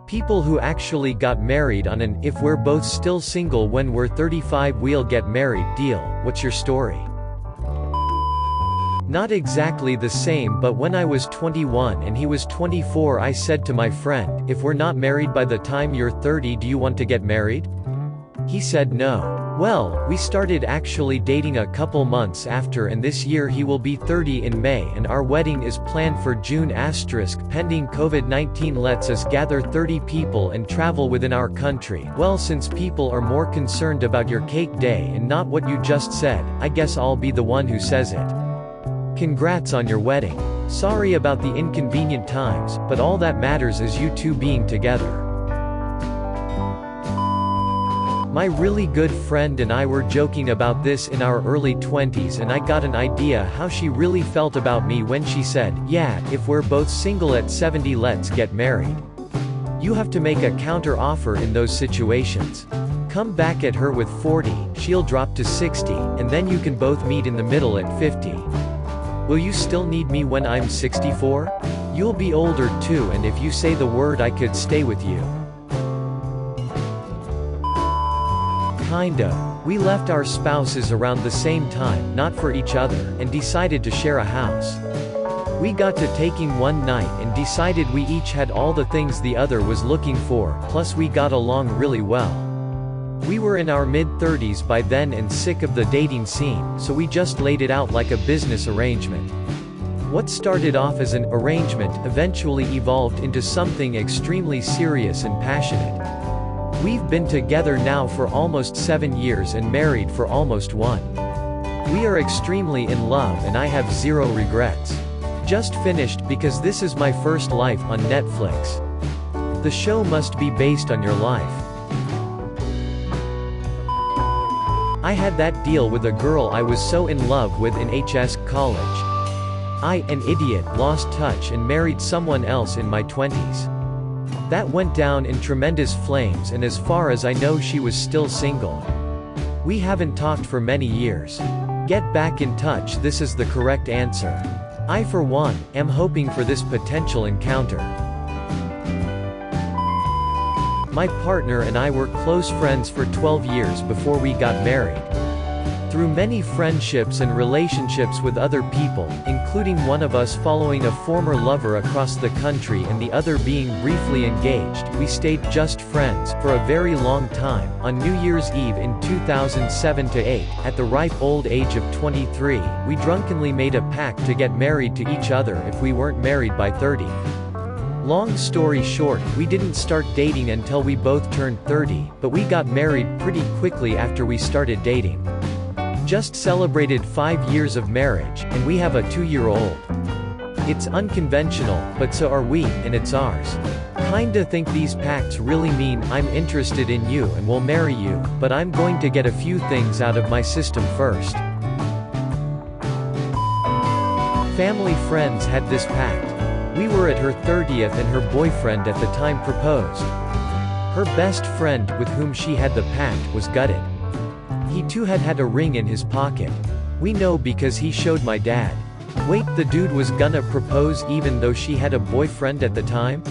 People who actually got married on an "if we're both still single when we're 35 we'll get married" deal. What's your story? Not exactly the same, but when I was 21 and he was 24 I said to my friend, "If we're not married by the time you're 30, do you want to get married?" He said no. Well, we started actually dating a couple months after, and this year he will be 30 in May and our wedding is planned for June *, pending COVID-19 lets us gather 30 people and travel within our country. Well, since people are more concerned about your cake day and not what you just said, I guess I'll be the one who says it. Congrats on your wedding. Sorry about the inconvenient times, but all that matters is you two being together. My really good friend and I were joking about this in our early 20s, and I got an idea how she really felt about me when she said, "Yeah, if we're both single at 70 let's get married." You have to make a counter offer in those situations. Come back at her with 40, she'll drop to 60, and then you can both meet in the middle at 50. Will you still need me when I'm 64? You'll be older too, and if you say the word I could stay with you. Kinda. We left our spouses around the same time, not for each other, and decided to share a house. We got to taking one night and decided we each had all the things the other was looking for, plus we got along really well. We were in our mid-30s by then and sick of the dating scene, so we just laid it out like a business arrangement. What started off as an arrangement eventually evolved into something extremely serious and passionate. We've been together now for almost 7 years and married for almost 1. We are extremely in love and I have zero regrets. Just finished because this is my first life on Netflix. The show must be based on your life. I had that deal with a girl I was so in love with in college. I, an idiot, lost touch and married someone else in my 20s. That went down in tremendous flames, and as far as I know she was still single. We haven't talked for many years. Get back in touch, this is the correct answer. I for one, am hoping for this potential encounter. My partner and I were close friends for 12 years before we got married. Through many friendships and relationships with other people, including one of us following a former lover across the country and the other being briefly engaged, we stayed just friends for a very long time. On New Year's Eve in 2007-8, at the ripe old age of 23, we drunkenly made a pact to get married to each other if we weren't married by 30. Long story short, we didn't start dating until we both turned 30, but we got married pretty quickly after we started dating. Just celebrated 5 years of marriage, and we have a 2-year-old. It's unconventional, but so are we, and it's ours. Kinda think these pacts really mean I'm interested in you and will marry you, but I'm going to get a few things out of my system first. Family friends had this pact. We were at her 30th and her boyfriend at the time proposed. Her best friend, with whom she had the pact, was gutted. He too had a ring in his pocket. We know because he showed my dad. Wait, the dude was gonna propose even though she had a boyfriend at the time?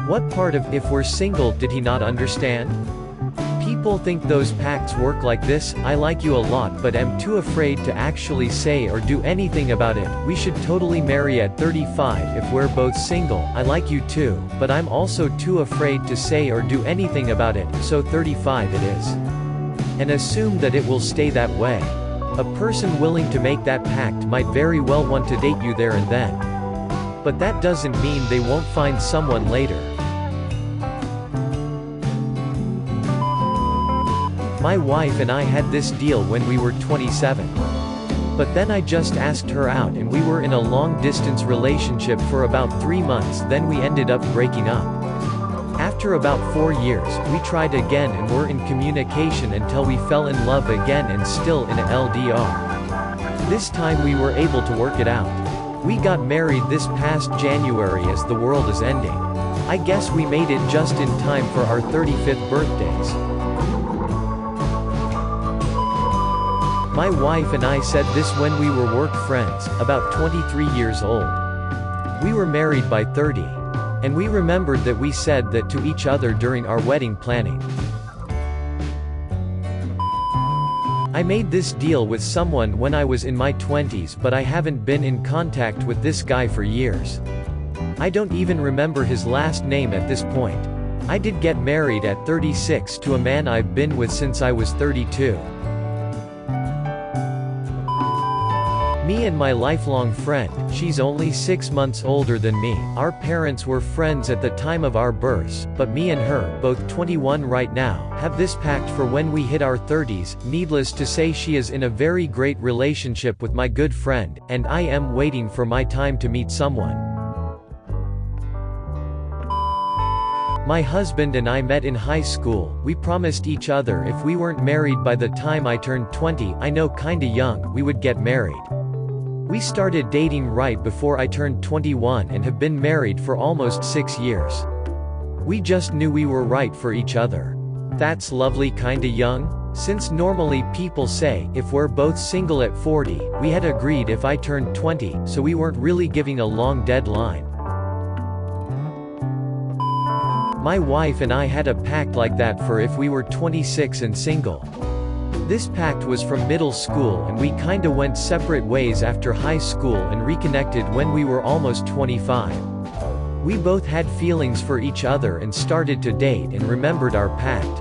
What part of "if we're single" did he not understand? People think those pacts work like this: I like you a lot but am too afraid to actually say or do anything about it. We should totally marry at 35 if we're both single. I like you too, but I'm also too afraid to say or do anything about it, so 35 it is. And assume that it will stay that way. A person willing to make that pact might very well want to date you there and then. But that doesn't mean they won't find someone later. My wife and I had this deal when we were 27. But then I just asked her out and we were in a long-distance relationship for about 3 months, then we ended up breaking up. After about 4 years, we tried again and were in communication until we fell in love again and still in a LDR. This time we were able to work it out. We got married this past January as the world is ending. I guess we made it just in time for our 35th birthdays. My wife and I said this when we were work friends, about 23 years old. We were married by 30. And we remembered that we said that to each other during our wedding planning. I made this deal with someone when I was in my 20s, but I haven't been in contact with this guy for years. I don't even remember his last name at this point. I did get married at 36 to a man I've been with since I was 32. Me and my lifelong friend, she's only 6 months older than me. Our parents were friends at the time of our births, but me and her, both 21 right now, have this pact for when we hit our 30s. Needless to say, she is in a very great relationship with my good friend, and I am waiting for my time to meet someone. My husband and I met in high school. We promised each other if we weren't married by the time I turned 20, I know kinda young, we would get married. We started dating right before I turned 21 and have been married for almost 6 years. We just knew we were right for each other. That's lovely kinda young? Since normally people say, if we're both single at 40, we had agreed if I turned 20, so we weren't really giving a long deadline. My wife and I had a pact like that for if we were 26 and single. This pact was from middle school, and we kinda went separate ways after high school and reconnected when we were almost 25. We both had feelings for each other and started to date and remembered our pact.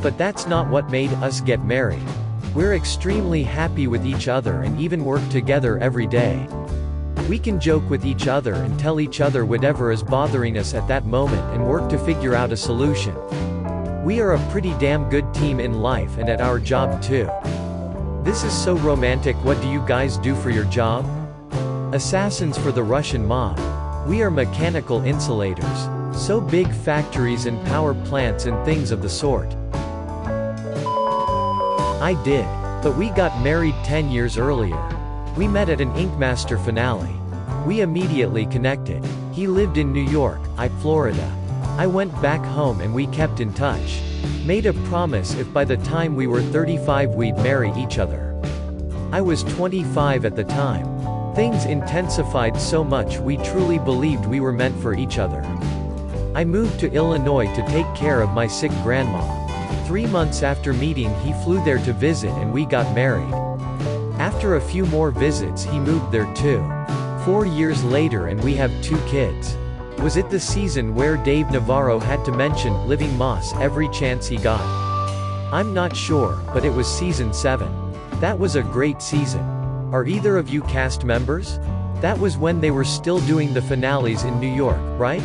But that's not what made us get married. We're extremely happy with each other and even work together every day. We can joke with each other and tell each other whatever is bothering us at that moment and work to figure out a solution. We are a pretty damn good team in life and at our job too. This is so romantic. What do you guys do for your job? Assassins for the Russian mob. We are mechanical insulators. So big factories and power plants and things of the sort. I did. But we got married 10 years earlier. We met at an Ink Master finale. We immediately connected. He lived in New York, I Florida. I went back home and we kept in touch. Made a promise if by the time we were 35 we'd marry each other. I was 25 at the time. Things intensified so much we truly believed we were meant for each other. I moved to Illinois to take care of my sick grandma. 3 months after meeting, he flew there to visit and we got married. After a few more visits, he moved there too. 4 years later and we have 2 kids. Was it the season where Dave Navarro had to mention living moss every chance he got? I'm not sure, but it was season 7. That was a great season. Are either of you cast members? That was when they were still doing the finales in New York, right?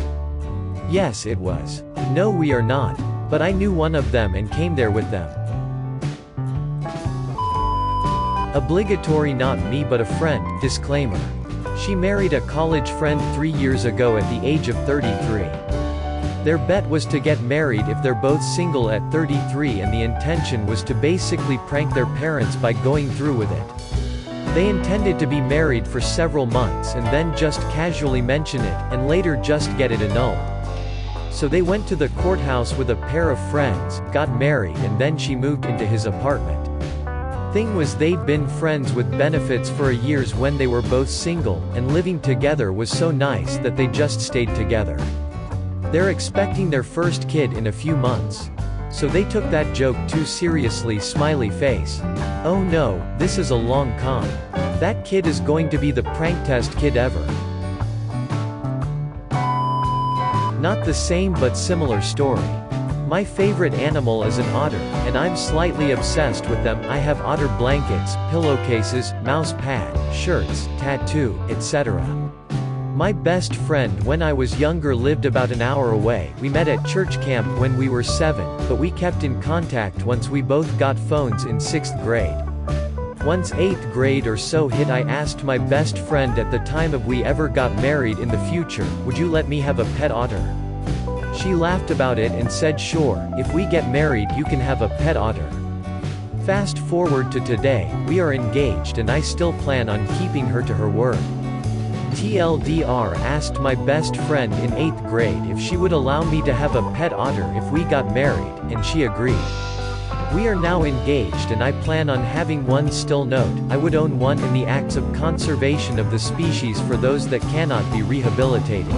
Yes, it was. No, we are not. But I knew one of them and came there with them. Obligatory, not me but a friend, disclaimer. She married a college friend 3 years ago at the age of 33. Their bet was to get married if they're both single at 33, and the intention was to basically prank their parents by going through with it. They intended to be married for several months and then just casually mention it, and later just get it annulled. So they went to the courthouse with a pair of friends, got married, and then she moved into his apartment. Thing was, they'd been friends with benefits for years when they were both single, and living together was so nice that they just stayed together. They're expecting their first kid in a few months. So they took that joke too seriously, smiley face. Oh no, this is a long con. That kid is going to be the prank-test kid ever. Not the same but similar story. My favorite animal is an otter, and I'm slightly obsessed with them. I have otter blankets, pillowcases, mouse pad, shirts, tattoo, etc. My best friend when I was younger lived about an hour away. We met at church camp when we were 7, but we kept in contact once we both got phones in 6th grade. Once 8th grade or so hit, I asked my best friend at the time if we ever got married in the future, would you let me have a pet otter? She laughed about it and said sure, if we get married you can have a pet otter. Fast forward to today, we are engaged and I still plan on keeping her to her word. TLDR asked my best friend in 8th grade if she would allow me to have a pet otter if we got married, and she agreed. We are now engaged and I plan on having one. Still note, I would own one in the acts of conservation of the species for those that cannot be rehabilitated.